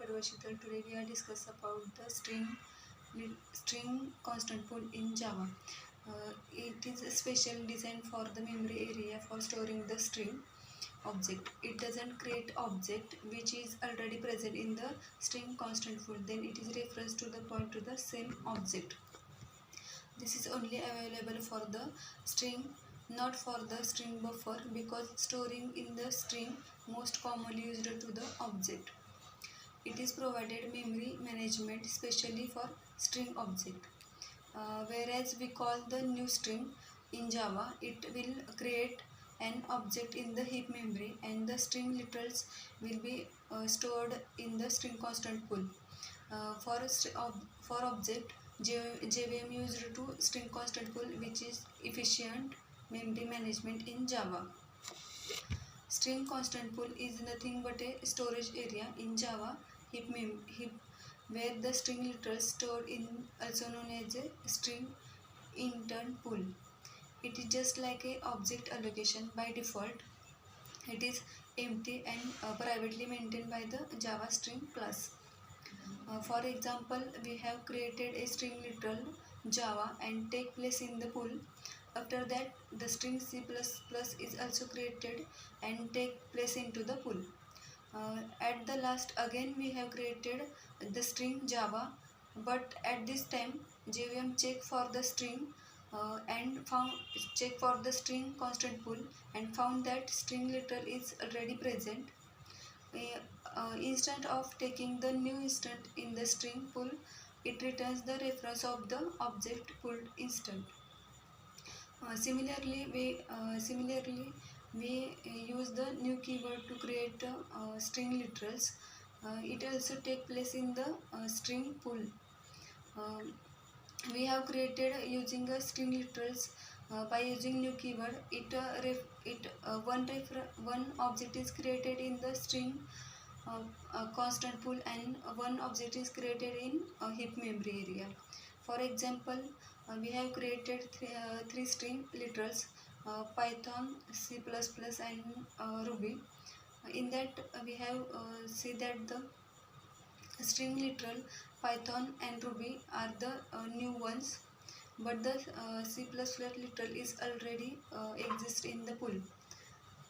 Parvashita. Today we are discuss about the string constant pool in Java. It is a special design for the memory area for storing the string object. It doesn't create object which is already present in the string constant pool. Then it is reference to the point to the same object. This is only available for the string, not for the string buffer, because storing in the string most commonly used to the object. It is provided memory management especially for string object. Whereas we call the new string in Java, it will create an object in the heap memory and the string literals will be stored in the string constant pool. For object, JVM used to string constant pool, which is efficient memory management in Java. String constant pool is nothing but a storage area in Java heap where the string literals stored in, also known as a string intern pool. It is just like a object allocation. By default, it is empty and privately maintained by the Java string class. For example, we have created a string literal Java and take place in the pool. After that, the string C++ is also created and take place into the pool. At the last, again we have created the string Java, but at this time JVM check for the string and found check for the string constant pool and found that string literal is already present. Instead of taking the new instant in the string pool, it returns the reference of the object pulled instant. Similarly, we use the new keyword to create string literals. It also take place in the string pool. We have created using a string literals by using new keyword. One object is created in the string constant pool and one object is created in heap memory area. For example, we have created three string literals, Python, C++ and Ruby. In that we have see that the string literal Python and Ruby are the new ones, but the C++ literal is already exist in the pool.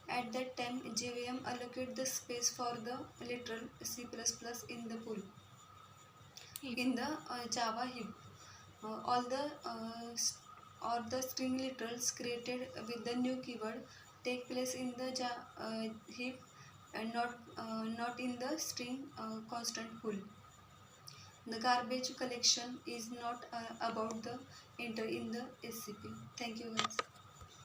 At that time, JVM allocate the space for the literal C++ in the pool. In the Java heap, all the string literals created with the new keyword take place in the heap and not in the string constant pool. The garbage collection is not about the enter in the SCP. Thank you guys.